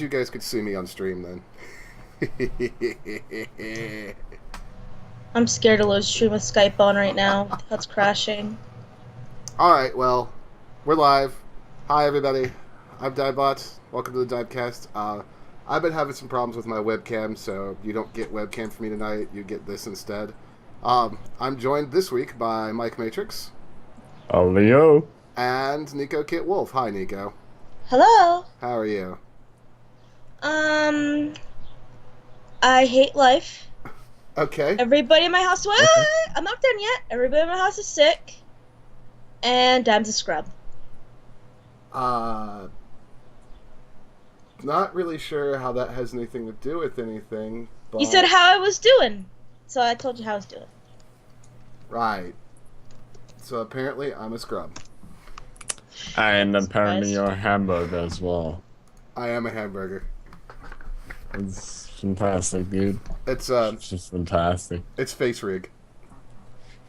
you guys could see me on stream then. I'm scared to load stream with Skype on right now. That's crashing. Alright, well, we're live. Hi, everybody. I'm Divebot. Welcome to the Digmcast. I've been having some problems with my webcam, so you don't get webcam from me tonight. You get this instead. I'm joined this week by Mike Matrix. Leo. And Nico Kit Wolf. Hi, Nico. Hello. How are you? I hate life. Okay. Everybody in my house, I'm not done yet. Everybody in my house is sick. And Dam's a scrub. Not really sure how that has anything to do with anything, but... You said how I was doing. So I told you how I was doing. Right. So apparently I'm a scrub. And apparently you're a hamburger as well. I am a hamburger. It's fantastic, dude. It's just fantastic. It's face rig.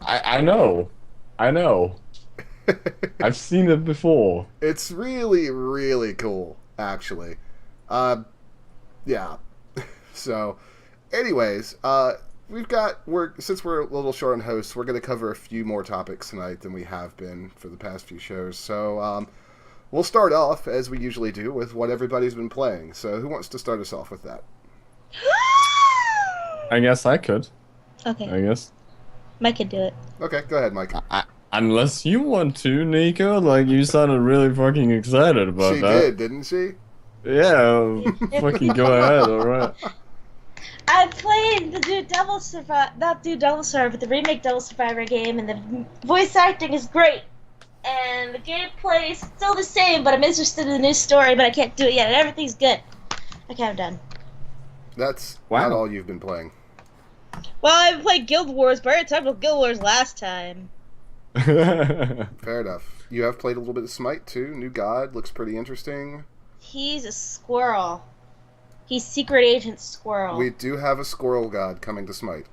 I know. I've seen it before. It's really, really cool, actually. Yeah. So, anyways, since we're a little short on hosts, we're going to cover a few more topics tonight than we have been for the past few shows. So, we'll start off, as we usually do, with what everybody's been playing. So, who wants to start us off with that? I guess I could. Okay. I guess. Mike can do it. Okay, go ahead, Mike. Unless you want to, Nico. Like, you sounded really fucking excited about She that. did, didn't she? Yeah, fucking go ahead, alright. I played the Devil Survivor, but the remake Devil Survivor game, and the voice acting is great. And the gameplay is still the same, but I'm interested in the new story, but I can't do it yet, and everything's good. Okay, I'm done. That's Wow. not all you've been playing. Well, I played Guild Wars, but I already talked about Guild Wars last time. Fair enough. You have played a little bit of Smite, too. New God looks pretty interesting. He's a squirrel. He's Secret Agent Squirrel. We do have a squirrel god coming to Smite.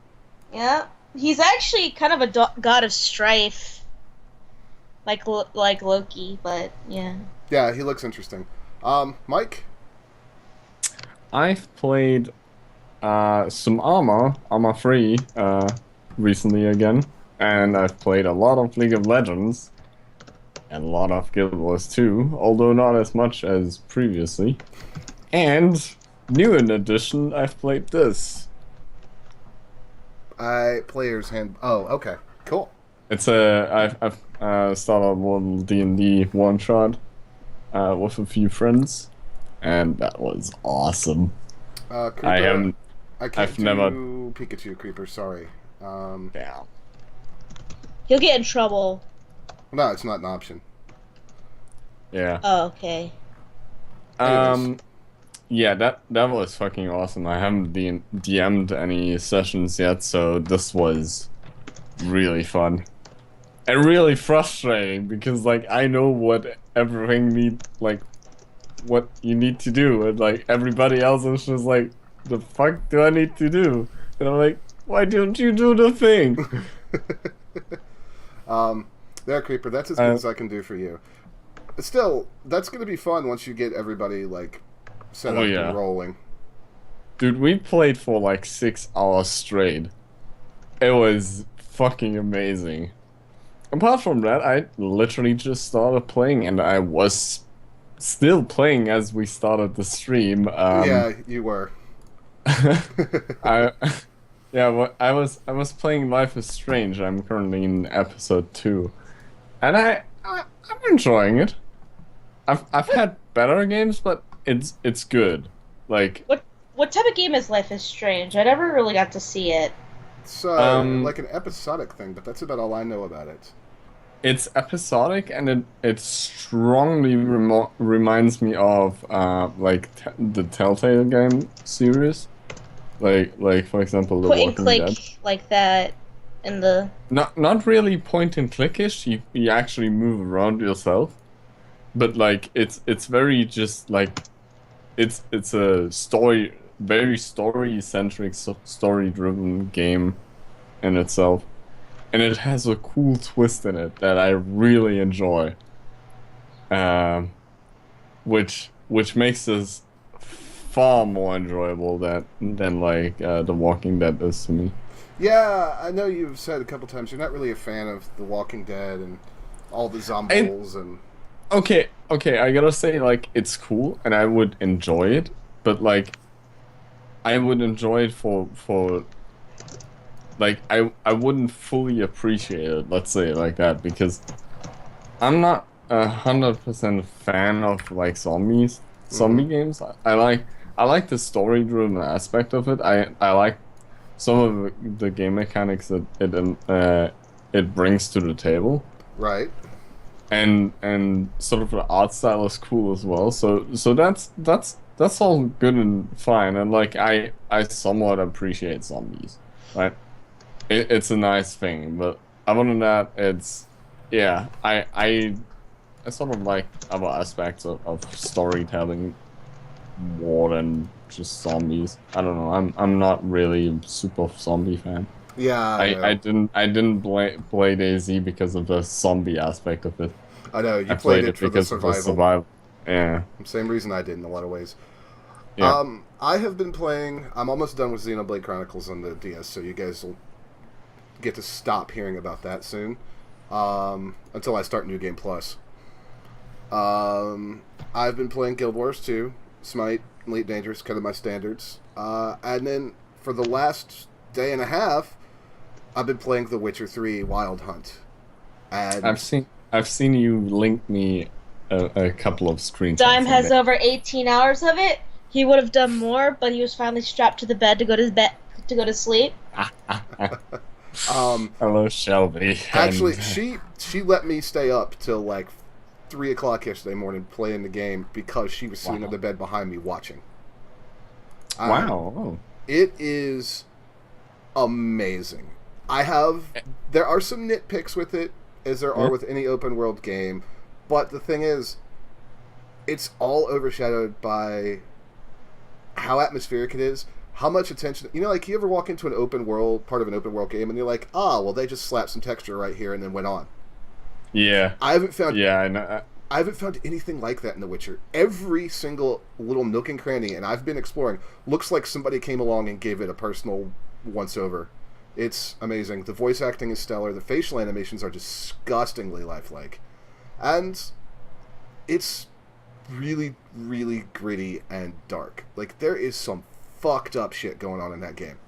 Yeah. He's actually kind of a god of strife. Like Loki, but yeah. Yeah, he looks interesting. Mike? I've played some Armor 3, recently again. And I've played a lot of League of Legends. And a lot of Guild Wars 2, although not as much as previously. And, new in addition, I've played this. Player's hand... Oh, okay. Cool. It's I've started a little D&D one-shot with a few friends. And that was awesome. Creeper, I can't I've do never... Pikachu Creeper, sorry. Yeah. He'll get in trouble. No, it's not an option. Yeah. Oh, okay. Yeah, that was fucking awesome. I haven't DM'd any sessions yet, so this was really fun. And really frustrating, because, like, I know what what you need to do, and, like, everybody else is just like, the fuck do I need to do? And I'm like, why don't you do the thing? There, Creeper, that's as good as I can do for you. Still, that's going to be fun once you get everybody, like, set up and rolling. Dude, we played for like 6 hours straight. It was fucking amazing. Apart from that, I literally just started playing, and I was still playing as we started the stream. Yeah, you were. I was playing Life is Strange. I'm currently in episode 2. And I'm enjoying it. I've had better games, but it's good. Like, what type of game is Life is Strange? I never really got to see it. It's like an episodic thing, but that's about all I know about it. It's episodic, and it strongly reminds me of the Telltale game series. Like for example, The Point and Walking click Dead. like that in the... Not really point and clickish. You actually move around yourself. But like it's very just like it's a very story centric, story driven game in itself, and it has a cool twist in it that I really enjoy, which makes this far more enjoyable than like The Walking Dead is to me. Yeah, I know you've said a couple times you're not really a fan of The Walking Dead and all the zombies and... Okay, I gotta say, like, it's cool and I would enjoy it, but like, I would enjoy it for like I wouldn't fully appreciate it. Let's say it like that, because I'm not 100% fan of like zombie games. I like the story driven aspect of it. I like some of the game mechanics that it brings to the table. Right. And sort of the art style is cool as well. So that's all good and fine. And like I somewhat appreciate zombies, right? It's a nice thing, but other than that, it's yeah. I sort of like other aspects of storytelling more than just zombies. I don't know. I'm not really a super zombie fan. Yeah, I didn't play DayZ because of the zombie aspect of it. I know, you I played played it it for the because of the survival. survival. Yeah. Same reason I did in a lot of ways. Yeah. I have been playing... I'm almost done with Xenoblade Chronicles on the DS, so you guys will get to stop hearing about that soon. Until I start New Game Plus. I've been playing Guild Wars 2, Smite, Elite Dangerous, kind of my standards. And then for the last day and a half, I've been playing The Witcher 3 Wild Hunt. And I've seen you link me a couple of screenshots. Dime of has it. over 18 hours of it. He would have done more, but he was finally strapped to the bed to go to sleep. Hello, Shelby. Actually, And- she let me stay up till like 3 o'clock yesterday morning playing the game because she was sitting Wow. on the bed behind me watching. Wow. Oh. It is amazing. There are some nitpicks with it, as there are with any open world game, but the thing is, it's all overshadowed by how atmospheric it is, how much attention... You know, like, you ever walk into part of an open world game, and you're like, well, they just slapped some texture right here and then went on. Yeah. I haven't found... Yeah, I know. I haven't found anything like that in The Witcher. Every single little nook and cranny, and I've been exploring, looks like somebody came along and gave it a personal once-over. It's amazing. The voice acting is stellar. The facial animations are disgustingly lifelike. And it's really, really gritty and dark. Like, there is some fucked up shit going on in that game.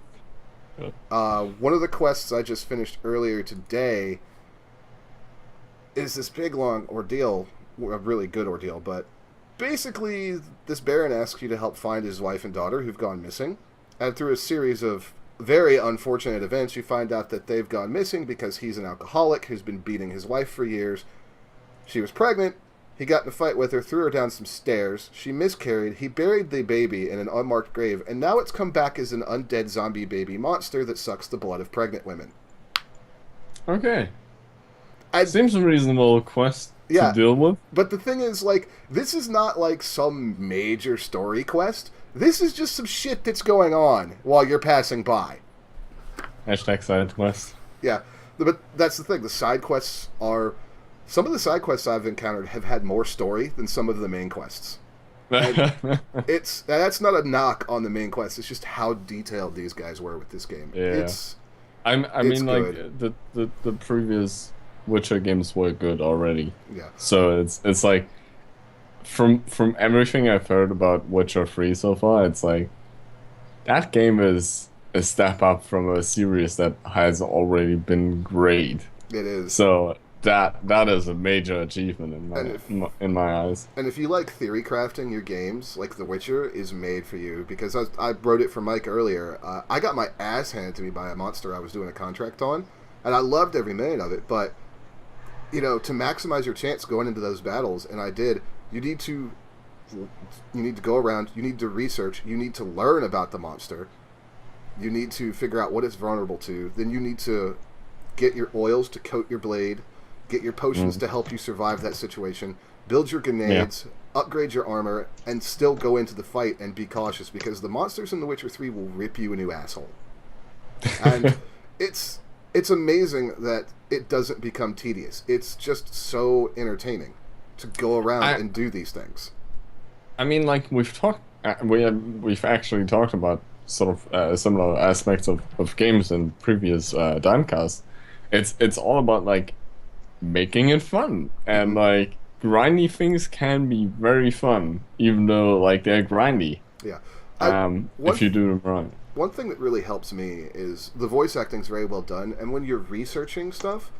One of the quests I just finished earlier today is this big, long ordeal, a really good ordeal, but basically this Baron asks you to help find his wife and daughter who've gone missing, and through a series of very unfortunate events, you find out that they've gone missing because he's an alcoholic who's been beating his wife for years. She was pregnant, he got in a fight with her, threw her down some stairs, she miscarried, he buried the baby in an unmarked grave, and now it's come back as an undead zombie baby monster that sucks the blood of pregnant women. Okay. And Seems a reasonable quest to deal with. But the thing is, like, this is not like some major story quest. This is just some shit that's going on while you're passing by. Hashtag side quest. Yeah, but that's the thing. The side quests are... Some of the side quests I've encountered have had more story than some of the main quests. And that's not a knock on the main quests. It's just how detailed these guys were with this game. Yeah. I mean, like, the previous Witcher games were good already. Yeah. So it's like from everything I've heard about Witcher 3 so far, it's like that game is a step up from a series that has already been great. It is. So that is a major achievement in my eyes. And if you like theory crafting your games, like The Witcher is made for you, because I wrote it for Mike earlier. I got my ass handed to me by a monster I was doing a contract on, and I loved every minute of it, but you know, to maximize your chance going into those battles, and I did, you need to go around, you need to research, you need to learn about the monster, you need to figure out what it's vulnerable to, then you need to get your oils to coat your blade, get your potions to help you survive that situation, build your grenades, upgrade your armor, and still go into the fight and be cautious, because the monsters in The Witcher 3 will rip you a new asshole. And it's amazing that it doesn't become tedious. It's just so entertaining to go around and do these things. I mean, like, we've talked we've actually talked about sort of similar aspects of games in previous Dimecast. It's all about like making it fun, and Mhm. like grindy things can be very fun, even though like they're grindy. Yeah. I one If you do them right. one thing that really helps me is the voice acting's very well done, and when you're researching stuff,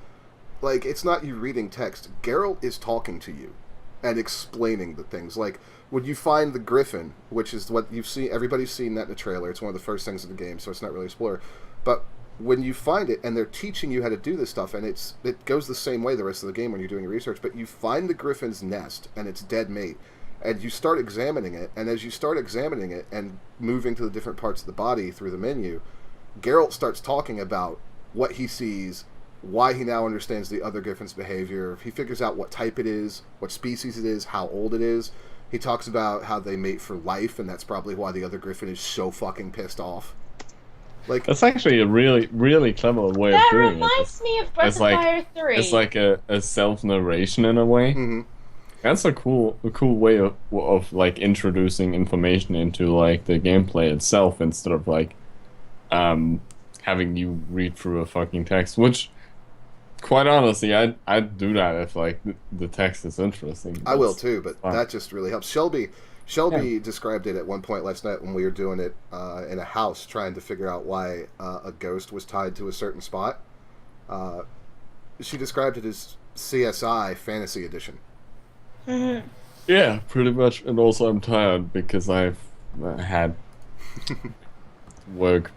like it's not you reading text. Geralt is talking to you and explaining the things. Like when you find the Griffin, which is what you've seen, everybody's seen that in the trailer. It's one of the first things in the game, so it's not really a spoiler. But when you find it and they're teaching you how to do this stuff, and it goes the same way the rest of the game when you're doing your research. But you find the Griffin's nest and its dead mate, and you start examining it. And as you start examining it and moving to the different parts of the body through the menu, Geralt starts talking about what he sees, why he now understands the other Griffin's behavior. He figures out what type it is, what species it is, how old it is. He talks about how they mate for life, and that's probably why the other Griffin is so fucking pissed off. Like, That's actually a really, really clever way of That doing it. reminds me of Breath It's of like Fire 3. it's like a self narration in a way. mhm. That's a cool way of like introducing information into like the gameplay itself instead of like having you read through a fucking text. Which, quite honestly, I'd do that if like the text is interesting. I will too, but fun. that just really helps. Shelby described it at one point last night when we were doing it in a house, trying to figure out why a ghost was tied to a certain spot. She described it as CSI Fantasy Edition. Mhm. Yeah, pretty much. And also, I'm tired because I've had work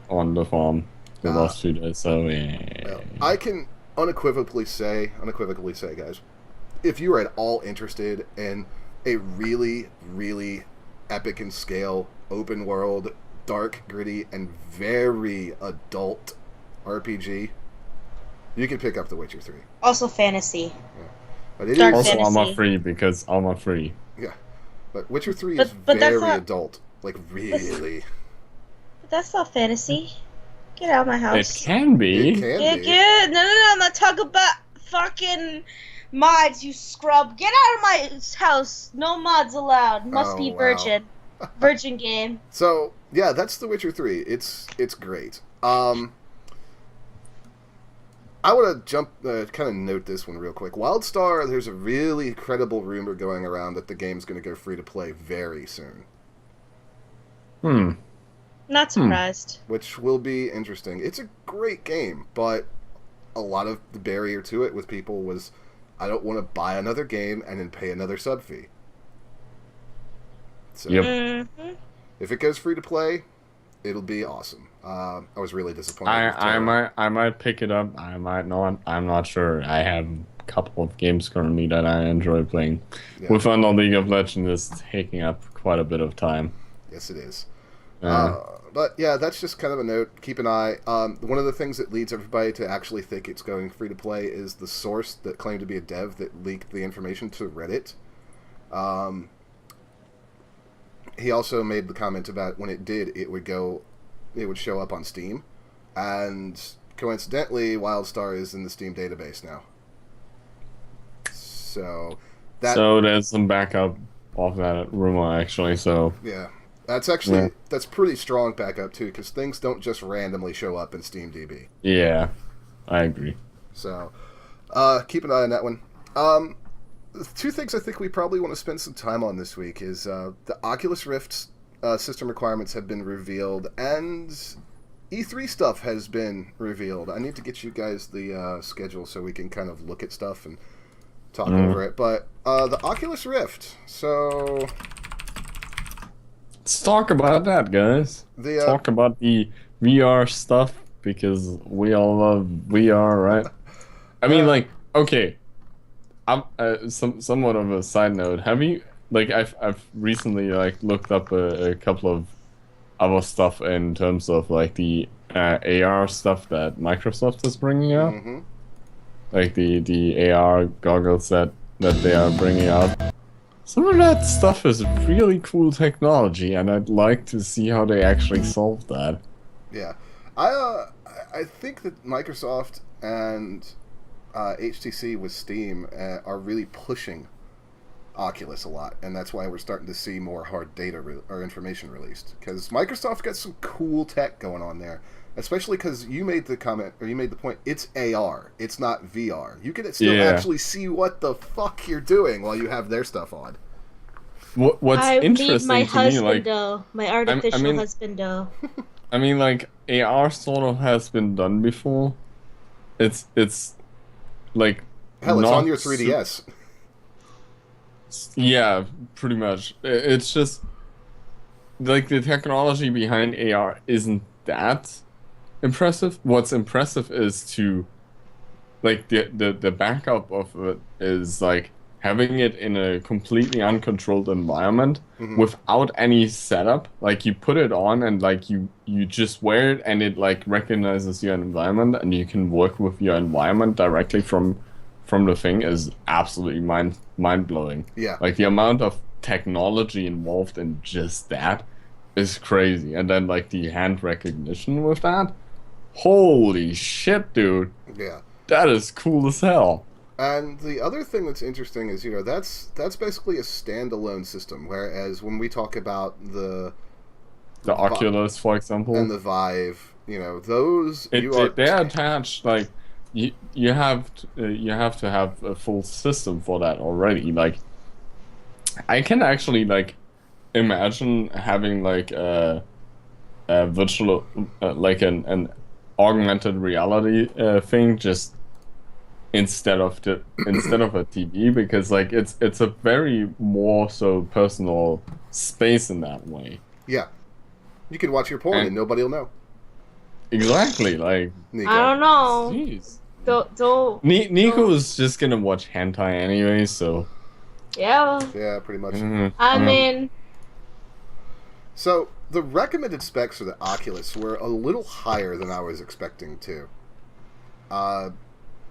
on the farm the last 2 days. So yeah. Well, I can unequivocally say, guys, if you are at all interested in a really, really epic in scale, open world, dark, gritty, and very adult RPG, you can pick up The Witcher 3. Also fantasy. But it Dark is, Also, fantasy. Arma free because Arma free. yeah. But Witcher 3 But- is but that's very not- adult. Like, really. But that's not fantasy. Get out of my It house. can be. It can Yeah, be. good. No, I'm not talking about fucking mods, you scrub. Get out of my house. No mods allowed. Must Oh, be wow. virgin. Virgin game. So, yeah, that's The Witcher 3. It's great. I want to kind of note this one real quick. WildStar, there's a really credible rumor going around that the game's going to go free to play very soon, Not surprised. which will be interesting. It's a great game, but a lot of the barrier to it with people was, I don't want to buy another game and then pay another sub fee. So, Yep. Mm-hmm. if it goes free to play, it'll be awesome. I was really disappointed. with I Terra. I might pick it up. I might not. I'm not sure. I have a couple of games currently that I enjoy playing. Yeah. With Under League of Legends is taking up quite a bit of time. Yes, it is. Uh, But yeah, that's just kind of a note. Keep an eye. One of the things that leads everybody to actually think it's going free to play is the source that claimed to be a dev that leaked the information to Reddit. He also made the comment about when it did, it would show up on Steam, and coincidentally, WildStar is in the Steam database now. So so there's some backup of that rumor actually. So yeah. That's pretty strong backup too, because things don't just randomly show up in SteamDB. yeah, I agree. So, keep an eye on that one. Two things I think we probably want to spend some time on this week is the Oculus Rift system requirements have been revealed, and E3 stuff has been revealed. I need to get you guys the schedule so we can kind of look at stuff and talk over it. But the Oculus Rift, so... Let's talk about that, guys. Talk about the VR stuff because we all love VR, right? I mean, like, okay. I'm somewhat of a side note. Have you like I've recently like looked up a couple of other stuff in terms of like the AR stuff that Microsoft is bringing out, like the AR goggles that they are bringing out. Some of that stuff is really cool technology, and I'd like to see how they actually solve that. Yeah, I think that Microsoft and HTC with Steam are really pushing Oculus a lot, and that's why we're starting to see more hard data or information released. Because Microsoft got some cool tech going on there, especially because you made the comment, or you made the point, it's AR, it's not VR. You can still actually see what the fuck you're doing while you have their stuff on. What's I interesting need my to me, like, husbando, my artificial I mean, husbando. I mean, like, AR sort of has been done before. It's like Hell, it's on not your 3DS. Yeah, pretty much. It's just like the technology behind AR isn't that impressive. What's impressive is to like the backup of it is like having it in a completely uncontrolled environment without any setup. Like you put it on and like you just wear it and it like recognizes your environment and you can work with your environment directly from the thing is absolutely mind blowing. Yeah. Like the amount of technology involved in just that is crazy. And then like the hand recognition with that. Holy shit, dude. Yeah. That is cool as hell. And the other thing that's interesting is, that's basically a standalone system, whereas when we talk about the Oculus, for example, and the Vive, those they're attached. Like you have to have a full system for that already. Like I can actually like imagine having like a virtual like an augmented reality thing just instead of a TV, because like it's a very more so personal space in that way. Yeah, you can watch your porn and nobody will know. Exactly, like Nico. I don't know. Jeez. Don't. Nico's just gonna watch hentai anyway, so Yeah. Yeah, pretty much. I mean. So the recommended specs for the Oculus were a little higher than I was expecting too.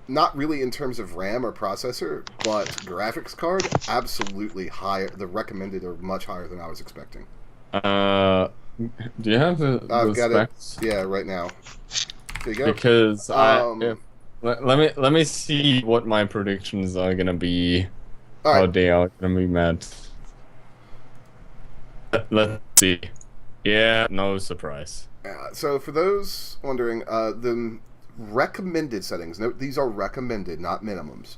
Not really in terms of RAM or processor, but graphics card, absolutely higher. The recommended are much higher than I was expecting. Do you have the I've got specs? it. Yeah, right now. There you go. Because let me see what my predictions are gonna be. How they are gonna be met. Let's see. Yeah, no surprise. So for those wondering, the recommended settings. Note these are recommended, not minimums.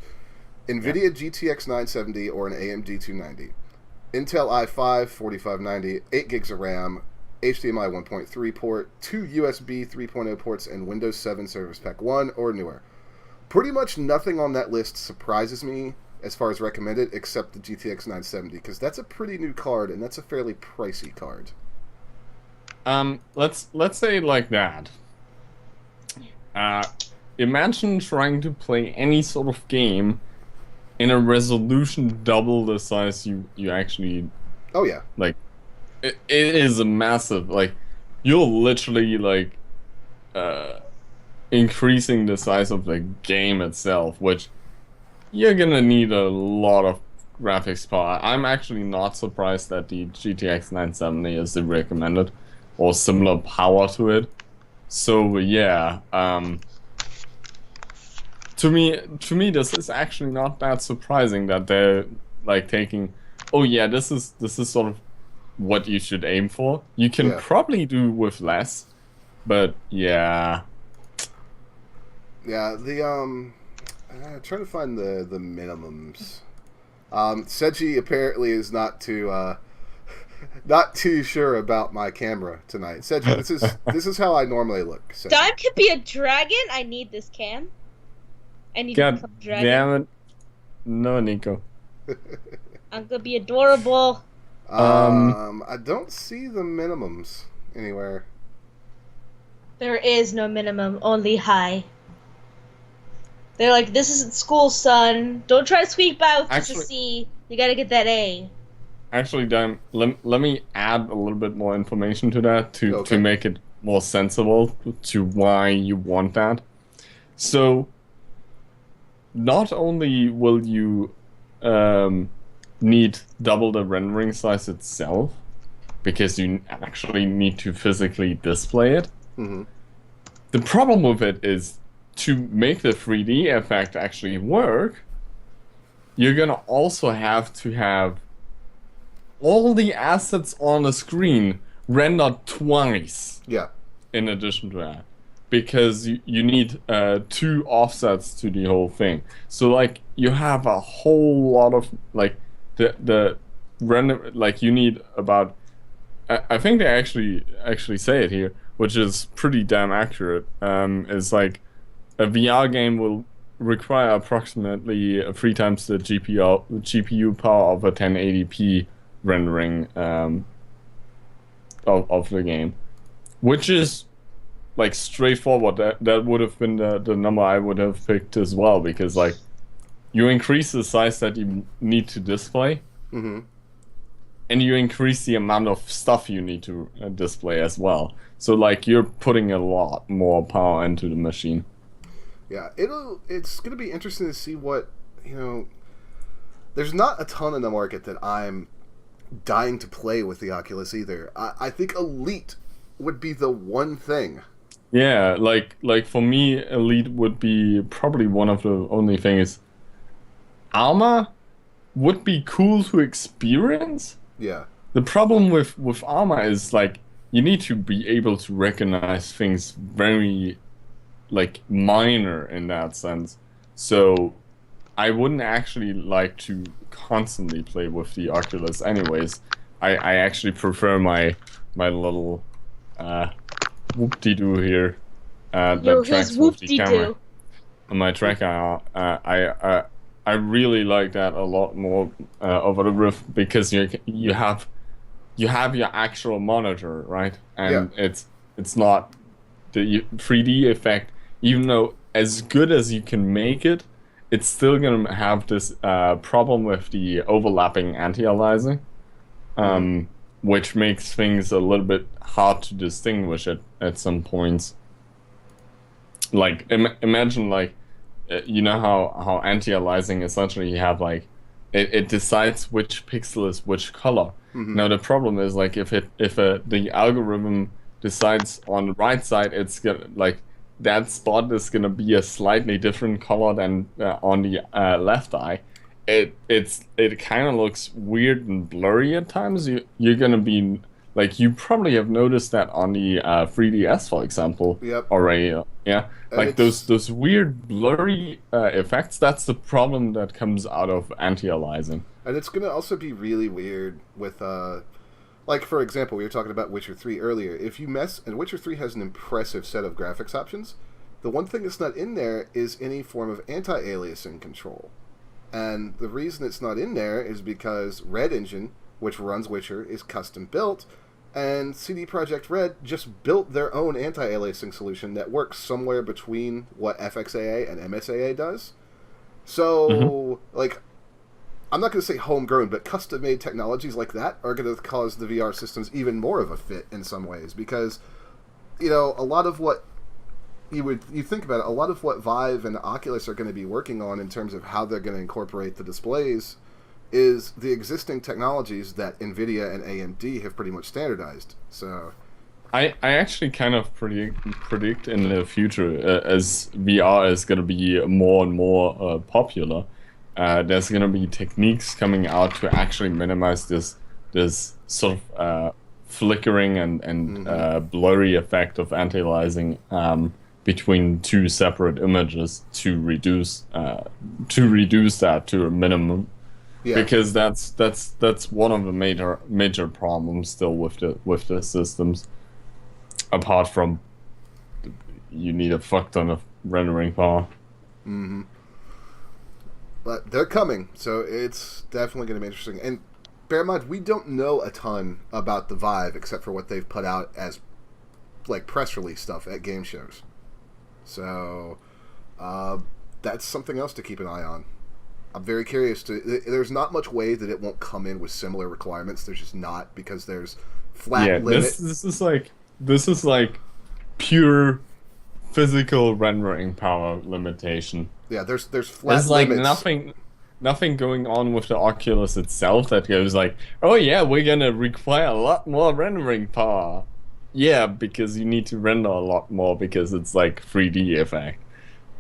NVIDIA GTX 970 or an AMD 290. Intel i5 4590, 8 gigs of RAM, HDMI 1.3 port, 2 USB 3.0 ports, and Windows 7 Service Pack 1 or newer. Pretty much nothing on that list surprises me as far as recommended, except the GTX 970, because that's a pretty new card, and that's a fairly pricey card. Let's say it like that. Imagine trying to play any sort of game in a resolution double the size you actually. Oh yeah. Like, it is a massive, like, you're literally like increasing the size of the game itself, which you're gonna need a lot of graphics power. I'm actually not surprised that the GTX 970 is the recommended or similar power to it. So yeah, to me, this is actually not that surprising that they're like taking. Oh yeah, this is sort of what you should aim for. You can probably do with less, but yeah. Yeah, trying to find the minimums. Seiji apparently is not too sure about my camera tonight. Seiji, this is how I normally look. Seiji. Dime could be a dragon. I need this cam. I need to become a dragon. Damn it. No, Nico. I'm gonna be adorable. I don't see the minimums anywhere. There is no minimum, only high. They're like, this isn't school, son. Don't try to squeak by with just a C. You gotta get that A. Actually, Dan, let me add a little bit more information to that to make it more sensible to why you want that. So, not only will you need double the rendering size itself, because you actually need to physically display it. Mm-hmm. The problem with it is to make the 3D effect actually work, you're gonna also have to have all the assets on the screen rendered twice Yeah. in addition to that. Because you need two offsets to the whole thing. So like you have a whole lot of like the render like you need about I think they actually say it here, which is pretty damn accurate. Is like a VR game will require approximately three times the GPU power of a 1080p rendering of the game, which is like straightforward. That would have been the number I would have picked as well, because like you increase the size that you need to display, Mm-hmm. and you increase the amount of stuff you need to display as well. So like you're putting a lot more power into the machine. Yeah, it's gonna be interesting to see what, there's not a ton in the market that I'm dying to play with the Oculus either. I think Elite would be the one thing. Yeah, like for me, Elite would be probably one of the only things. Armor would be cool to experience. Yeah. The problem with Armor is like you need to be able to recognize things very like minor in that sense. So I wouldn't actually like to constantly play with the Oculus anyways. I actually prefer my little whoop-de-doo here that tracks with the camera on my tracker. I really like that a lot more over the Rift, because you have your actual monitor, right? And it's not the 3D effect. Even though as good as you can make it, it's still gonna have this problem with the overlapping anti-aliasing, which makes things a little bit hard to distinguish at some points. Like imagine like you know how anti-aliasing essentially you have like it decides which pixel is which color. Mm-hmm. Now the problem is like if the algorithm decides on the right side, it's gonna like that spot is gonna be a slightly different color than on the left eye. It kind of looks weird and blurry at times. You're gonna be like, you probably have noticed that on the 3DS, for example, already. Yeah, like those weird blurry effects. That's the problem that comes out of anti-aliasing. And it's gonna also be really weird with like, for example, we were talking about Witcher 3 earlier. If you and Witcher 3 has an impressive set of graphics options. The one thing that's not in there is any form of anti-aliasing control. And the reason it's not in there is because Red Engine, which runs Witcher, is custom built, and CD Projekt Red just built their own anti-aliasing solution that works somewhere between what FXAA and MSAA does. So, like, I'm not going to say homegrown, but custom-made technologies like that are going to cause the VR systems even more of a fit in some ways, because, a lot of what you think about it, a lot of what Vive and Oculus are going to be working on in terms of how they're going to incorporate the displays is the existing technologies that NVIDIA and AMD have pretty much standardized. So I actually kind of predict in the future, as VR is going to be more and more popular, there's going to be techniques coming out to actually minimize this sort of flickering and blurry effect of anti-aliasing between two separate images to reduce that to a minimum. Yeah. Because that's one of the major problems still with the systems. Apart from you need a fuck ton of rendering power. Mm-hmm. But they're coming, so it's definitely going to be interesting. And bear in mind, we don't know a ton about the Vive except for what they've put out as like press release stuff at game shows. So that's something else to keep an eye on. I'm very curious there's not much way that it won't come in with similar requirements. There's just not, because there's flat limit. This is like pure physical rendering power limitation. Yeah, there's flat There's like limits. nothing going on with the Oculus itself that goes like, oh yeah, we're gonna require a lot more rendering power. Yeah, because you need to render a lot more because it's like 3D effect.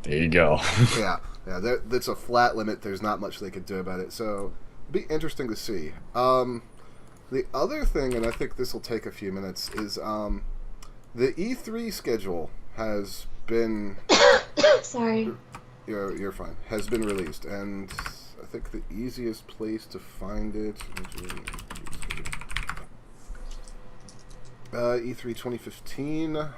There you go. Yeah. Yeah, that's a flat limit. There's not much they could do about it. So, it'll be interesting to see. The other thing, and I think this will take a few minutes, is the E3 schedule has been... Sorry. You're fine. Has been released, and I think the easiest place to find it... E3 2015...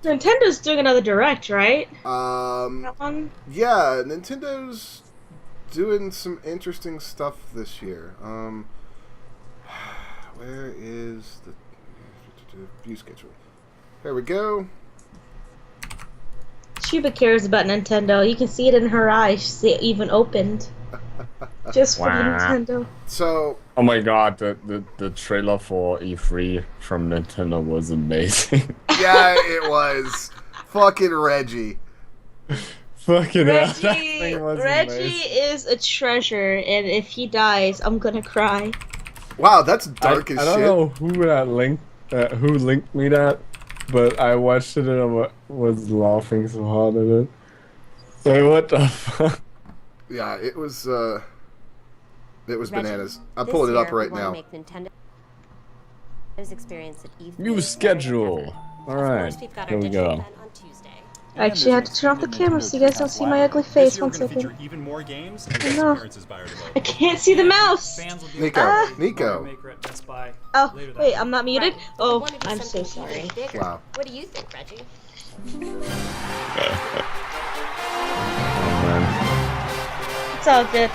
Nintendo's doing another Direct, right? That one? Yeah, Nintendo's doing some interesting stuff this year. Where is the view schedule? There we go. Chuba cares about Nintendo. You can see it in her eyes. She even opened. Just for Nintendo. So... Oh my god, the trailer for E3 from Nintendo was amazing. Yeah, it was. Fucking Reggie. Fucking Reggie is a treasure, and if he dies, I'm gonna cry. Wow, that's dark as I shit. don't know who linked me that, but I watched it and I was laughing so hard at it. So what the fuck? Yeah, it was Reggie, bananas. I'm pulling it up right now. Make Nintendo's experience at E3 New schedule. Alright, here we go. I actually had to turn off the camera so you guys don't see my ugly face. 1 second. Even more games No. I can't see the mouse! Nico. Oh, wait, I'm not muted? Oh, I'm so sorry. Wow. What do you think, Reggie? It's all good.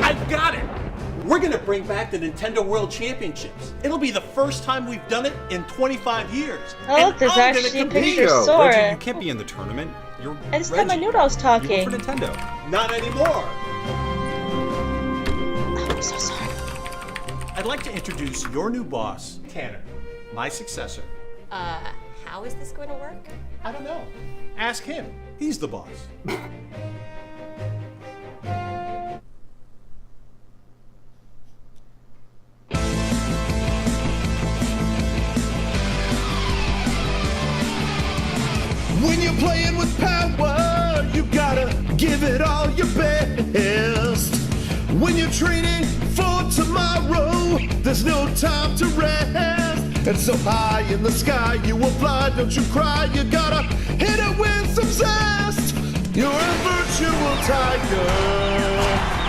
I've got it! We're gonna bring back the Nintendo World Championships. It'll be the first time we've done it in 25 years. Oh, look, there's I'm gonna actually a compete. picture of Reggie, Sora. Reggie, you can't be in the tournament. You're And this Reggie. time I knew I was You talking. work for Nintendo. Not anymore. Oh, I'm so sorry. I'd like to introduce your new boss, Tanner, my successor. How is this going to work? I don't know. Ask him. He's the boss. When you're playing with power, you gotta give it all your best. When you're training for tomorrow, there's no time to rest. And so high in the sky you will fly, don't you cry, you gotta hit it with some zest. You're a virtual tiger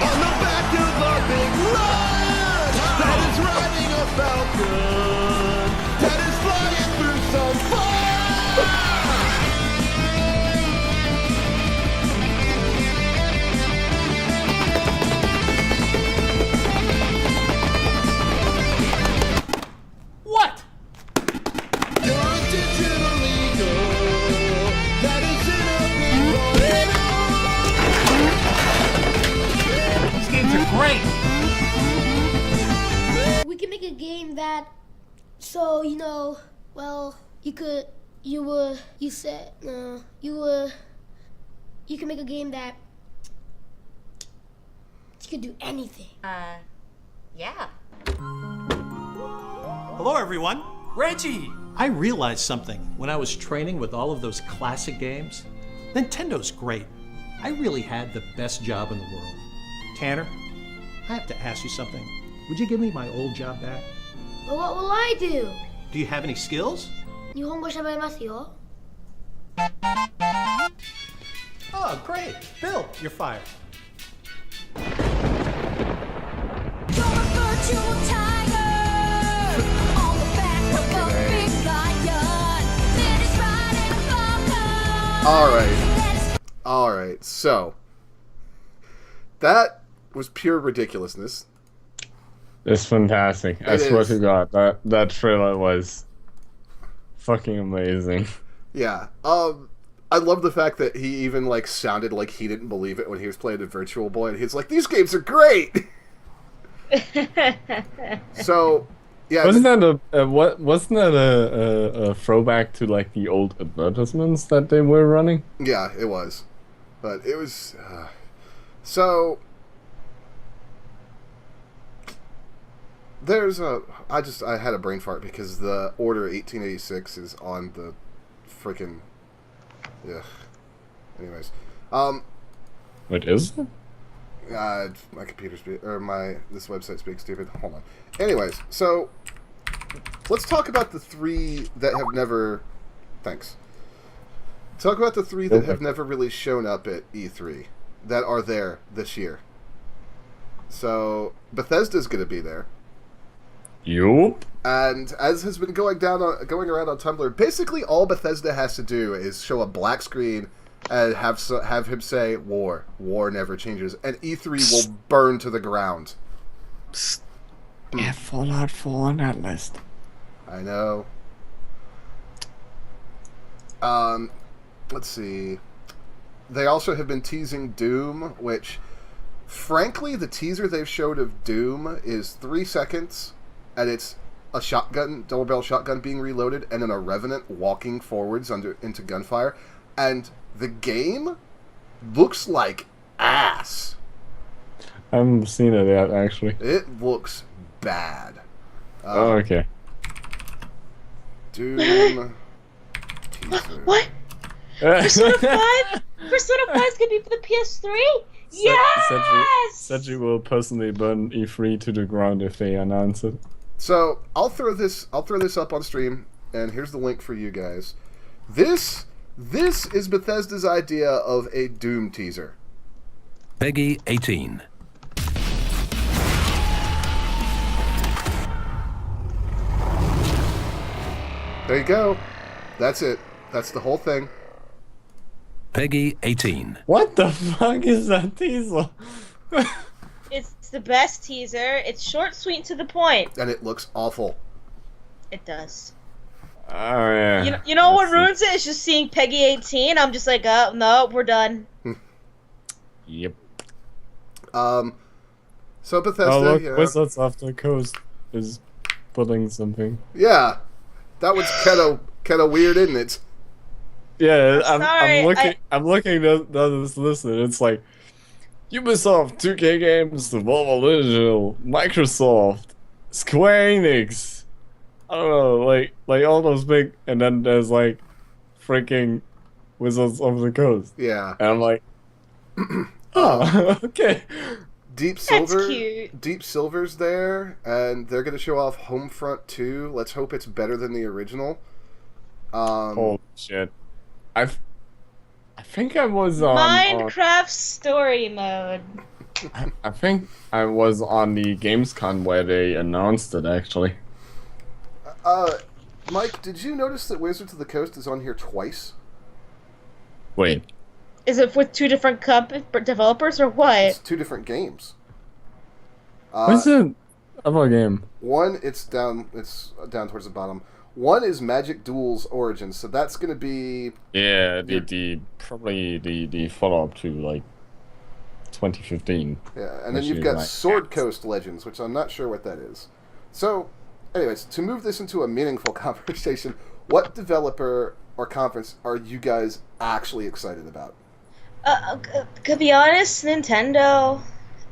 on the back of a big lion that is riding a falcon that is flying through some fire. What? You're a digital eagle that is in a big volcano. These games are great. We can make a game that, so well, you can make a game that you could do anything. Yeah. Hello, everyone. Reggie! I realized something when I was training with all of those classic games. Nintendo's great. I really had the best job in the world. Tanner, I have to ask you something. Would you give me my old job back? But what will I do? Do you have any skills? 日本語喋れますよ。 Oh, great. Bill, you're fired. All right. So that was pure ridiculousness. It's fantastic. I It swear is. to God, that trailer was fucking amazing. Yeah. I love the fact that he even like sounded like he didn't believe it when he was playing the Virtual Boy, and he's like, "These games are great." So, yeah. Wasn't that a throwback to like the old advertisements that they were running? Yeah, it was, but it was. So there's a. I had a brain fart because the Order 1886 is on the freaking. Yeah. Anyways, What is it? my computer's this website's being stupid. Hold on. Anyways, so let's talk about the three that have never. Thanks. Talk about the three that have never really shown up at E3 that are there this year. So Bethesda's going to be there. Yup. And as has been going around on Tumblr, basically all Bethesda has to do is show a black screen and have him say war never changes, and E3 will burn to the ground. Psst. Yeah, Fallout 4 on that list. I know. Let's see. They also have been teasing Doom, which, frankly, the teaser they've showed of Doom is 3 seconds, and it's a shotgun, double barrel shotgun being reloaded, and then a Revenant walking forwards into gunfire, and the game looks like ass. I haven't seen it yet, actually. It looks bad. Oh, okay. Doom teaser. What? Persona 5? Persona 5 is gonna be for the PS3? Yes! Sedgwick will personally burn E3 to the ground if they announce it. So I'll throw this up on stream, and here's the link for you guys. This is Bethesda's idea of a Doom teaser. Peggy 18. There you go. That's it. That's the whole thing. Peggy 18. What the fuck is that teaser? It's the best teaser. It's short, sweet, and to the point. And it looks awful. It does. Oh, yeah. You know what ruins it? It's just seeing Peggy 18. I'm just like, oh, no, we're done. Yep. So Bethesda, Oh, look, yeah. Wizards of the Coast is putting something. Yeah. That was kind of weird, isn't it? Yeah, sorry, I'm looking at this list, and it's like Ubisoft, 2K Games, the Valve Original, Microsoft, Square Enix. I don't know, like all those big, and then there's like freaking Wizards of the Coast. Yeah. And I'm like, oh, okay. Deep Silver. cute. Deep Silver's there, and they're going to show off Homefront 2. Let's hope it's better than the original. Holy shit. I think I was on Minecraft story mode. I think I was on the Gamescom where they announced it, actually. Mike, did you notice that Wizards of the Coast is on here twice? Wait. Is it with two different developers or what? It's two different games. What's the other game? One, it's down towards the bottom. One is Magic Duels Origins, so that's going to be... Yeah, probably the follow-up to, like, 2015. Yeah, and then you've got Sword Coast Legends, which I'm not sure what that is. So, anyways, to move this into a meaningful conversation, what developer or conference are you guys actually excited about? To be honest, Nintendo.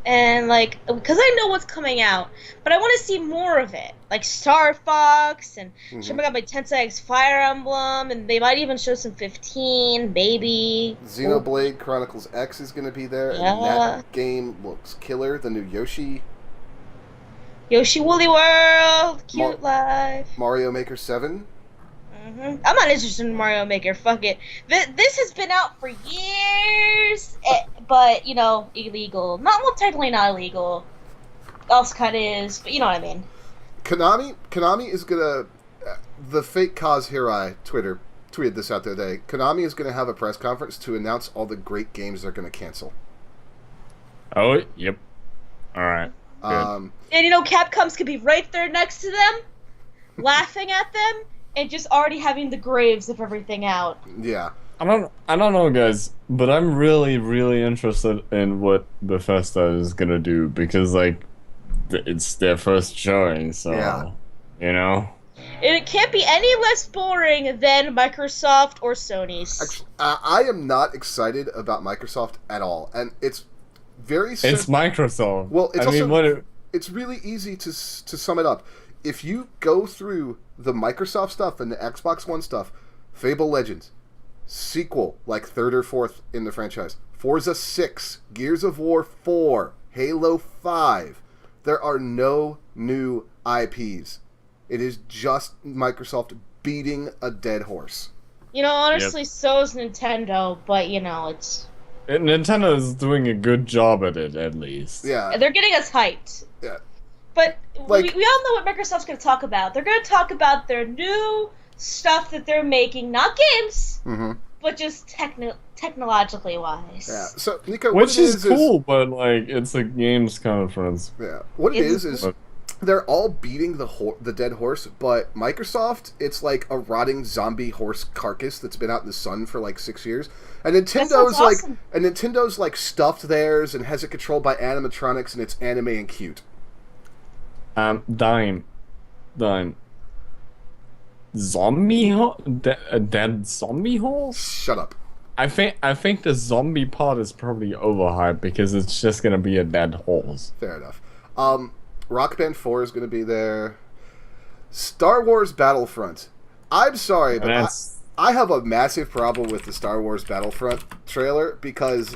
And, like, because I know what's coming out, but I want to see more of it. Like Star Fox, and show me my Tensei X Fire Emblem, and they might even show some 15, maybe. Xenoblade Chronicles X is going to be there, and that game looks killer. The new Yoshi. Yoshi Woolly World, Cute Life. Mario Maker 7. I'm not interested in Mario Maker. Fuck it. This has been out for years, but, you know, illegal. Well, technically not illegal. Else kind of is, but you know what I mean. Konami is gonna. The fake Kaz Hirai tweeted this out the other day. Konami is gonna have a press conference to announce all the great games they're gonna cancel. Oh, yep. Alright. And you know, Capcom's could be right there next to them, laughing at them, and just already having the graves of everything out. Yeah. I don't know, guys, but I'm really, really interested in what Bethesda is gonna do, because, like, it's their first showing, so, yeah. You know? And it can't be any less boring than Microsoft or Sony's. Actually, I am not excited about Microsoft at all, and it's very... It's Microsoft. Well, it's I mean, it's really easy to sum it up. If you go through the Microsoft stuff and the Xbox One stuff, Fable Legends, sequel, like third or fourth in the franchise, Forza 6, Gears of War 4, Halo 5, there are no new IPs. It is just Microsoft beating a dead horse. You know, honestly, so is Nintendo, but, you know, it's... Nintendo is doing a good job at it, at least. Yeah. They're getting us hyped. Yeah. But Like- we all know what Microsoft's going to talk about. They're going to talk about their new stuff that they're making, not games, but just technologically wise. Yeah. So, Nico, Which what it is cool, but, like, it's a games conference. Yeah. What it It's- is they're all beating the dead horse, but Microsoft, it's like a rotting zombie horse carcass that's been out in the sun for like 6 years. And Nintendo's awesome. Nintendo's like stuffed theirs and has it controlled by animatronics and it's anime and cute. Dime. Zombie dead zombie horse? Shut up. I think the zombie part is probably overhyped because it's just gonna be a dead horse. Fair enough. Rock Band 4 is going to be there. Star Wars Battlefront. I'm sorry, but I have a massive problem with the Star Wars Battlefront trailer because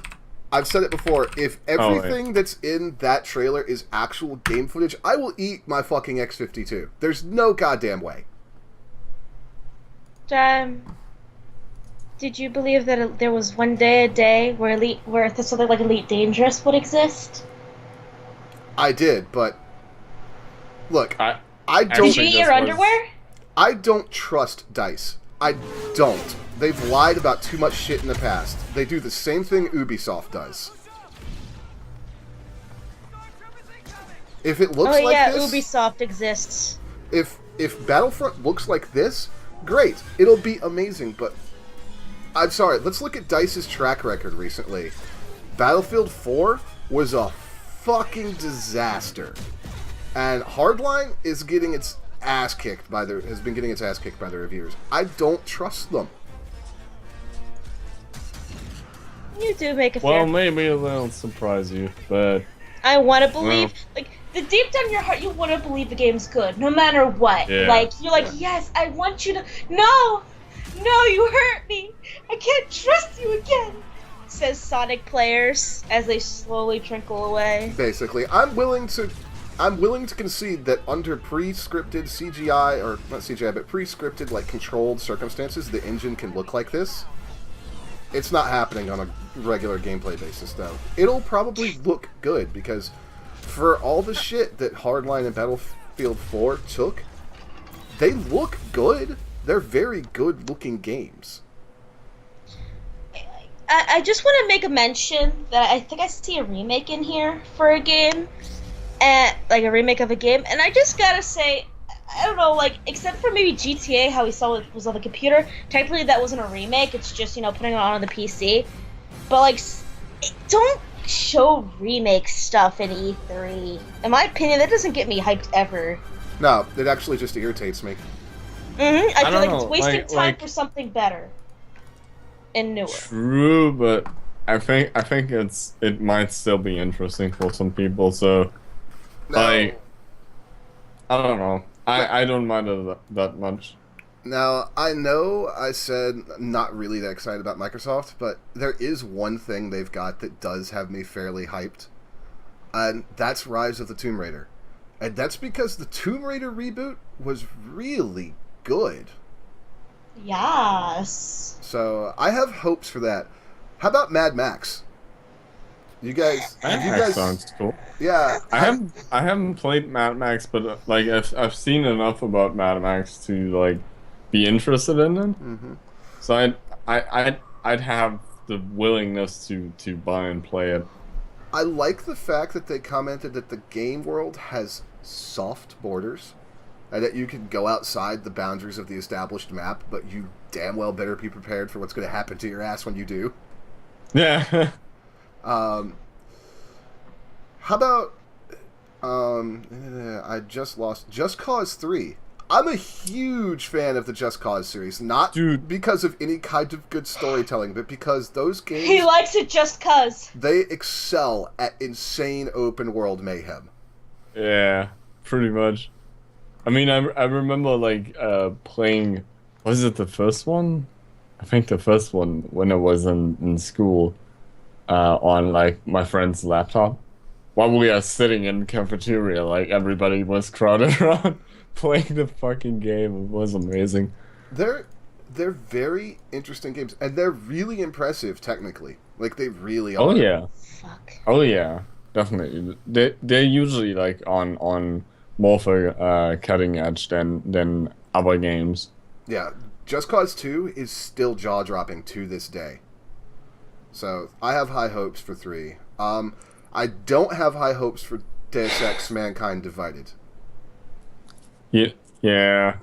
I've said it before. If everything that's in that trailer is actual game footage, I will eat my fucking X-52. There's no goddamn way. Did you believe that there was one day where something like Elite Dangerous would exist? I did, but look, I don't. Did you eat your underwear? I don't trust DICE. I don't. They've lied about too much shit in the past. They do the same thing Ubisoft does. If it looks like this, Ubisoft exists. If Battlefront looks like this, great. It'll be amazing, but I'm sorry. Let's look at DICE's track record recently. Battlefield 4 was a fucking disaster. And Hardline is getting its ass kicked has been getting its ass kicked by the reviewers. I don't trust them. You do make a fair. Well, maybe they'll surprise you, but I want to believe, the deep down in your heart, you want to believe the game's good, no matter what. Yeah. Like, you're like, yes, I want you to. No, you hurt me. I can't trust you again. Says Sonic players as they slowly trickle away. Basically, I'm willing to concede that under pre-scripted CGI, or not CGI, but pre-scripted, like, controlled circumstances, the engine can look like this. It's not happening on a regular gameplay basis, though. It'll probably look good, because for all the shit that Hardline and Battlefield 4 took, they look good. They're very good-looking games. I just want to make a mention that I think I see a remake in here for a game. Like a remake of a game, and I just gotta say, I don't know, like, except for maybe GTA, how we saw it was on the computer, technically that wasn't a remake, it's just, putting it on the PC, but, like, don't show remake stuff in E3. In my opinion, that doesn't get me hyped ever. No, it actually just irritates me. I feel like it's know, wasting time for something better and newer. True, but I think it might still be interesting for some people. So, I don't know. I don't mind it that much. Now, I know I said I'm not really that excited about Microsoft, but there is one thing they've got that does have me fairly hyped, and that's Rise of the Tomb Raider. And that's because the Tomb Raider reboot was really good. Yes. So, I have hopes for that. How about Mad Max? You guys... That sounds cool. Yeah. I haven't played Mad Max, but like I've seen enough about Mad Max to like be interested in it. Mm-hmm. So I'd have the willingness to buy and play it. I like the fact that they commented that the game world has soft borders, and that you can go outside the boundaries of the established map, but you damn well better be prepared for what's going to happen to your ass when you do. Yeah. How about I just lost Just Cause 3. I'm a huge fan of the Just Cause series, not because of any kind of good storytelling, but because those games... He likes it just cuz. They excel at insane open world mayhem. Yeah, pretty much. I mean, I remember like playing. Was it the first one? I think the first one when I was in school, on like my friend's laptop. While we are sitting in cafeteria, like everybody was crowded around playing the fucking game. It was amazing. They're they're very interesting games, and they're really impressive technically. Like they really are. Oh yeah. Fuck. Oh yeah, definitely. They're usually like on more for cutting edge than other games. Yeah, Just Cause 2 is still jaw dropping to this day. So I have high hopes for 3. I don't have high hopes for Deus Ex: Mankind Divided. Yeah,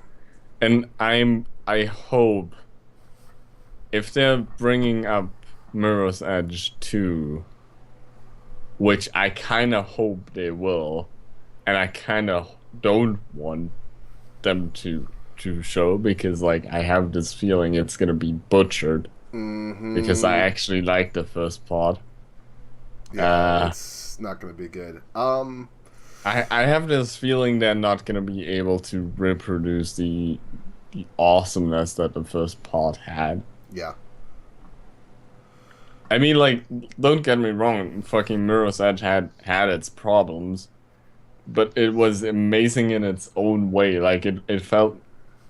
and I hope if they're bringing up Mirror's Edge 2, which I kind of hope they will, and I kind of don't want them to show because like I have this feeling it's gonna be butchered because I actually like the first part. Yeah, it's not going to be good. I have this feeling they're not gonna be able to reproduce the awesomeness that the first part had. Yeah. I mean, like, don't get me wrong, fucking Mirror's Edge had its problems, but it was amazing in its own way. Like, it felt...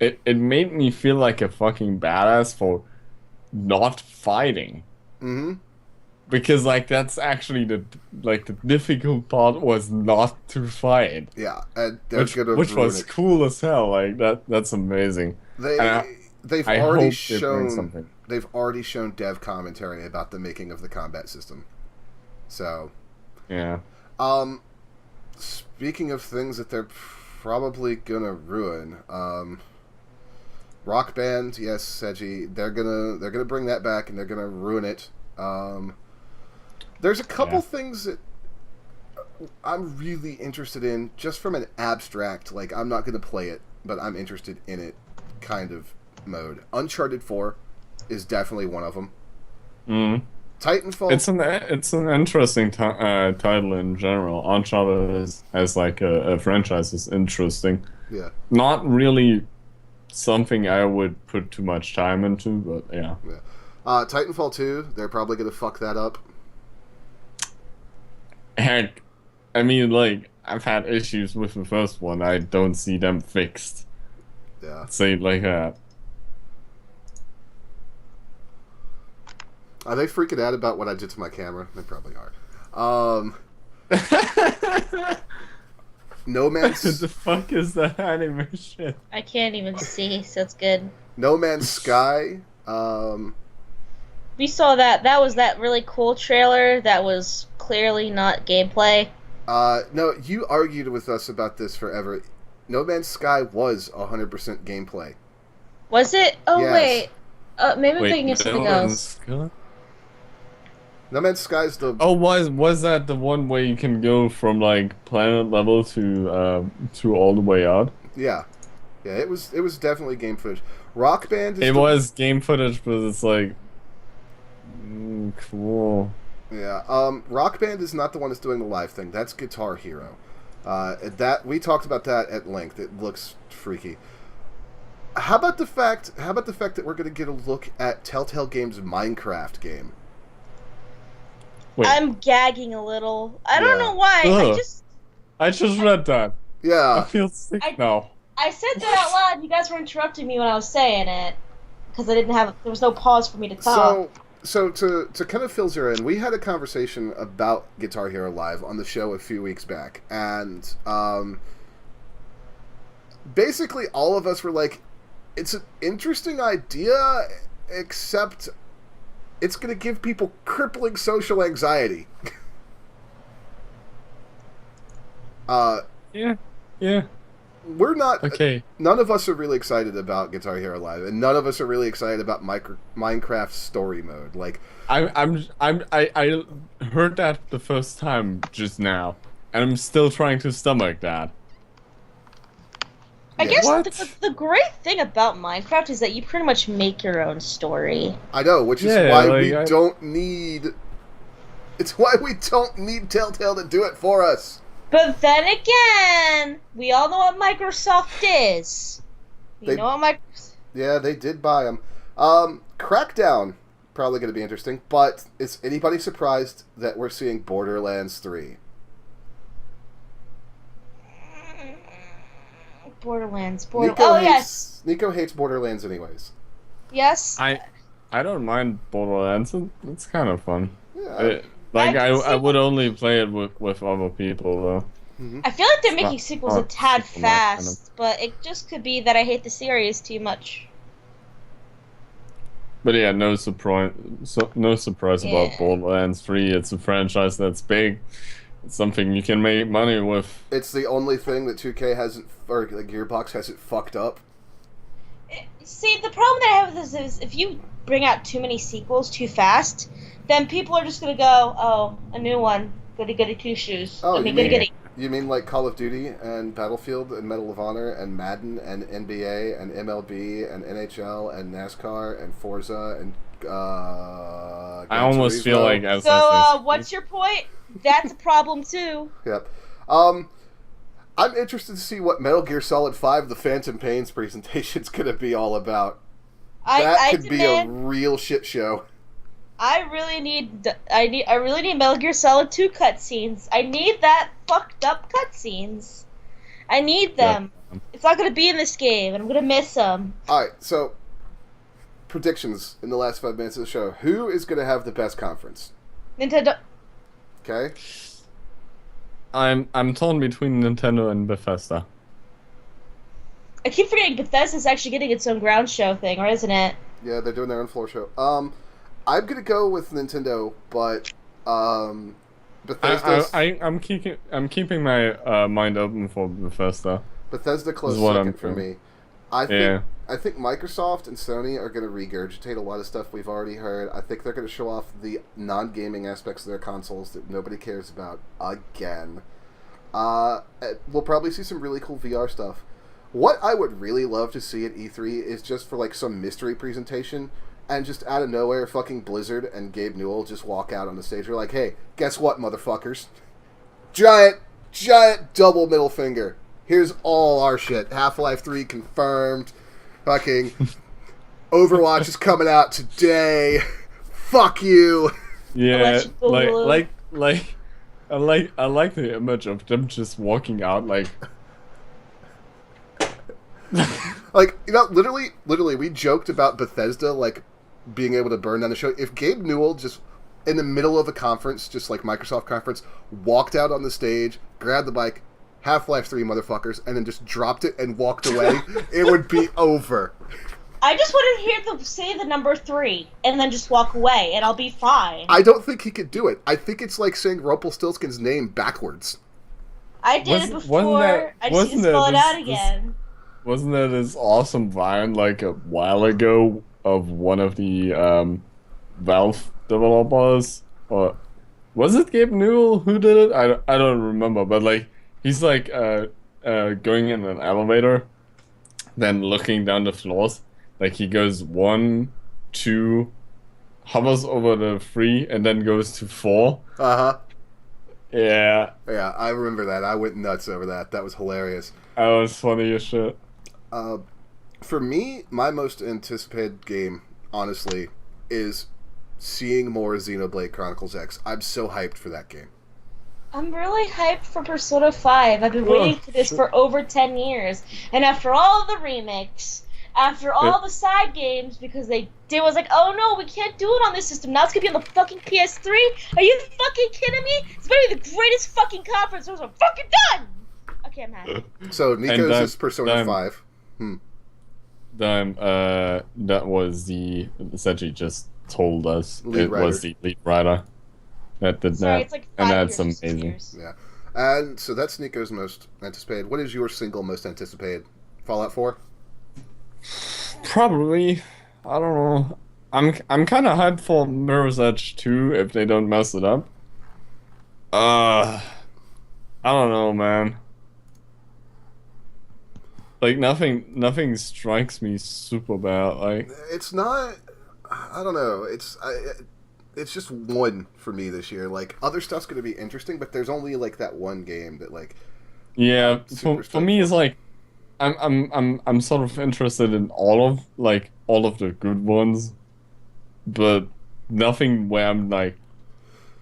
It made me feel like a fucking badass for not fighting. Mm-hmm. Because, like, that's actually the difficult part was not to fight. Yeah, and they're gonna which ruin was it. cool as hell. Like, that's amazing. They've I already hope they bring something. they've already shown dev commentary about the making of the combat system. So, Yeah. speaking of things that they're probably gonna ruin, Rock Band, yes, Seiji, they're gonna bring that back and they're gonna ruin it. There's a couple things that I'm really interested in, just from an abstract, like I'm not gonna play it, but I'm interested in it kind of mode. Uncharted 4 is definitely one of them. Mm. Titanfall. It's an interesting title in general. Uncharted as like a franchise is interesting. Yeah. Not really something I would put too much time into, but yeah. Yeah. Titanfall 2, they're probably gonna fuck that up. Heck, I mean, like, I've had issues with the first one. I don't see them fixed. Yeah. Say it like that. Are they freaking out about what I did to my camera? They probably are. No Man's What the fuck is that animation? I can't even see, so it's good. No Man's Sky. We saw that. That was that really cool trailer that was clearly not gameplay. No, you argued with us about this forever. No Man's Sky was 100% gameplay. Was it? Oh, Yes. wait. Maybe I'm thinking of something else. No Man's Sky's the... Oh, was that the one where you can go from like planet level to all the way out? Yeah. Yeah, it was definitely game footage. Rock Band is... It was game footage, but it's like... cool. Yeah, Rock Band is not the one that's doing the live thing. That's Guitar Hero. That we talked about that at length. It looks freaky. How about the fact that we're going to get a look at Telltale Games' Minecraft game? Wait, I'm gagging a little. I don't Yeah. know why. Ugh. I just read that. I Yeah. feel sick I- now. I said that out loud. You guys were interrupting me when I was saying it because there was no pause for me to talk. So to kind of fill zero in, we had a conversation about Guitar Hero Live on the show a few weeks back, and basically all of us were like, it's an interesting idea, except it's going to give people crippling social anxiety. Yeah. We're not... Okay. None of us are really excited about Guitar Hero Live, and none of us are really excited about Minecraft story mode. Like, I heard that the first time just now, and I'm still trying to stomach that. I guess What? the great thing about Minecraft is that you pretty much make your own story. I know, which is Yeah, why like, we don't need... It's why we don't need Telltale to do it for us. But then again, we all know what Microsoft is. They- know what Microsoft... Yeah, they did buy them. Crackdown, probably going to be interesting, but is anybody surprised that we're seeing Borderlands 3? Borderlands. Yes! Nico hates Borderlands anyways. Yes. I don't mind Borderlands. It's kind of fun. Yeah. I would only play it with other people though. I feel like they're It's making not- sequels a not tad super my kind fast, but it just could be that I hate the series too much. But yeah, no surprise about Yeah. Borderlands 3. It's a franchise that's big. It's something you can make money with. It's the only thing that 2K hasn't, or like Gearbox hasn't fucked up. See, the problem that I have with this is if you bring out too many sequels too fast, then people are just gonna go, oh, a new one, goody goody two shoes. Oh, I mean, goody goody. You mean like Call of Duty and Battlefield and Medal of Honor and Madden and NBA and MLB and NHL and NASCAR and Forza and I Gran almost feel Turismo? like So, Assassin's Creed. what's your point? That's a problem too. Yep. I'm interested to see what Metal Gear Solid 5: The Phantom Pain's presentation's gonna be all about. That I could be a demand, real shit show. I really need Metal Gear Solid 2 cutscenes. I need that fucked up cutscenes. I need them. It's not gonna be in this game, and I'm gonna miss them. Alright, so predictions in the last 5 minutes of the show. Who is gonna have the best conference? Nintendo. Okay? I'm torn between Nintendo and Bethesda. I keep forgetting Bethesda's actually getting its own ground show thing, or isn't it? Yeah, they're doing their own floor show. I'm gonna go with Nintendo, but Bethesda's I'm keeping my mind open for Bethesda. Bethesda close is what second I'm for doing. me. I Yeah. think Microsoft and Sony are going to regurgitate a lot of stuff we've already heard. I think they're going to show off the non-gaming aspects of their consoles that nobody cares about again. We'll probably see some really cool VR stuff. What I would really love to see at E3 is just for like some mystery presentation, and just out of nowhere, fucking Blizzard and Gabe Newell just walk out on the stage. We're like, hey, guess what, motherfuckers? Giant double middle finger. Here's all our shit. Half-Life 3 confirmed. Fucking Overwatch is coming out today. Fuck you. Yeah, Electrical I like the image of them just walking out like. Like, you know, literally, we joked about Bethesda, like, being able to burn down the show. If Gabe Newell just, in the middle of a conference, just like Microsoft conference, walked out on the stage, grabbed the mic, Half-Life 3, motherfuckers, and then just dropped it and walked away, it would be over. I just want to hear them say the number 3 and then just walk away, and I'll be fine. I don't think he could do it. I think it's like saying Rumpelstiltskin's name backwards. I did it before. I just need to spell it out again. Wasn't there this awesome Vine like a while ago of one of the Valve developers? Or was it Gabe Newell who did it? I don't remember, but like he's like going in an elevator, then looking down the floors. Like he goes 1, 2, hovers over the 3, and then goes to 4. Uh-huh. Yeah, Yeah, I remember that. I went nuts over that. That was hilarious. that was funny as shit. For me, my most anticipated game, honestly, is seeing more Xenoblade Chronicles X. I'm so hyped for that game. I'm really hyped for Persona 5. I've been waiting for this for over 10 years. And after all the remakes, after all the side games, because they was like, oh no, we can't do it on this system. Now it's gonna be on the fucking PS3? Are you fucking kidding me? It's gonna be the greatest fucking conference. It was fucking done! Okay, I'm happy. So, Nico's And is Persona 5. That was the essentially just told us Lead it writer. was the lead writer that did Sorry, that, it's like 5 and years that's or 6 amazing. years. Yeah. And so that's Nico's most anticipated. What is your single most anticipated? Fallout 4? Probably, I don't know. I'm kind of hyped for Mirror's Edge 2 if they don't mess it up. I don't know, man. Like nothing strikes me super bad. Like It's not... I don't know. it's just one for me this year. Like, other stuff's going to be interesting, but there's only like that one game that like. Yeah, Super for me, it's like I'm sort of interested in all of the good ones, but nothing where I'm like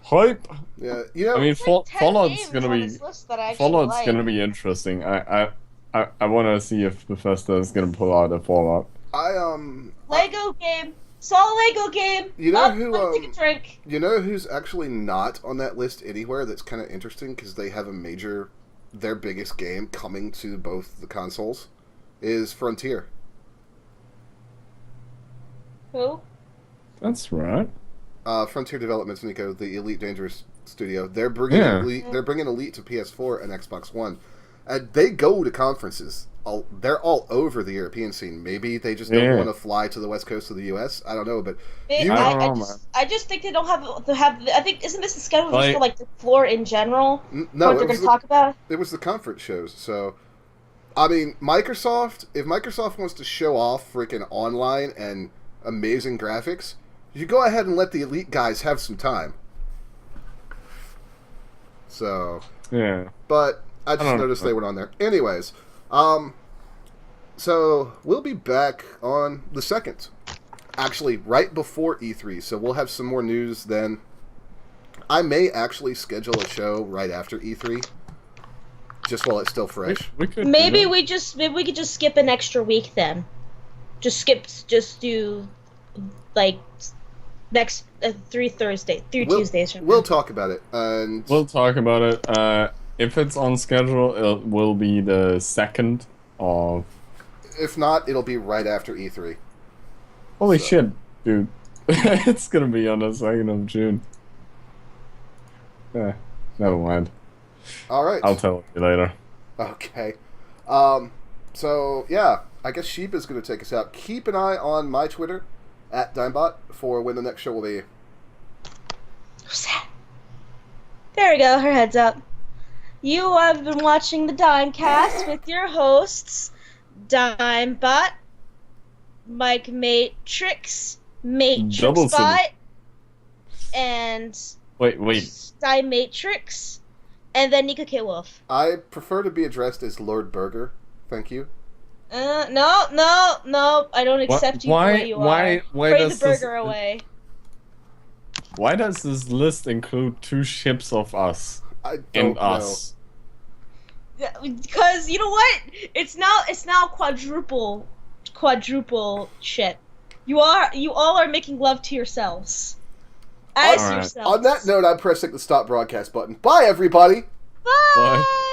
hype. Yeah, you know. I mean, It's like 10 Fallout's games gonna on be this list that I actually Fallout's gonna like. be interesting. I want to see if Bethesda is gonna pull out a Fallout. Lego game. Saw a Lego game. You know who? Let me take a drink. You know who's actually not on that list anywhere? That's kind of interesting because they have their biggest game coming to both the consoles, is Frontier. Who? That's right. Frontier Developments, Nico, the Elite Dangerous studio. They're bringing They're bringing Elite to PS4 and Xbox One, and they go to conferences. They're all over the European scene. Maybe they just don't want to fly to the west coast of the U.S. I don't know, but I just think they don't have to have. I think isn't this the schedule just for like the floor in general? No, what they're going to talk about? It was the conference shows. So, I mean, Microsoft. If Microsoft wants to show off freaking online and amazing graphics, you go ahead and let the Elite guys have some time. So yeah, but I just noticed they weren't on there. Anyways, so we'll be back on the 2nd, actually right before E3. So we'll have some more news then. I may actually schedule a show right after E3, just while it's still fresh. We could Maybe we could just skip an extra week then. Just do like next 3 Tuesdays from now. We'll talk about it. And We'll talk about it. If it's on schedule, it will be the 2nd of. if not, it'll be right after E3. Holy shit, dude! It's gonna be on the 2nd of June. Never mind. All right. I'll tell you later. Okay. So, yeah, I guess Sheep is going to take us out. Keep an eye on my Twitter, @Dimebot, for when the next show will be. There we go, her head's up. You have been watching the Dimecast with your hosts, Dimebot, Mike Matrix, Matrixbot, and Wait. Dimatrix, and then Nika K. Wolf. I prefer to be addressed as Lord Burger. Thank you. No, I don't accept you the way you are. Why Pray does the burger away. Why does this list include 2 ships of us I don't know. us? Yeah, because you know what? It's now quadruple shit. You all are making love to yourselves. As Alright. yourselves. On that note, I'm pressing the stop broadcast button. Bye, everybody! Bye. Bye.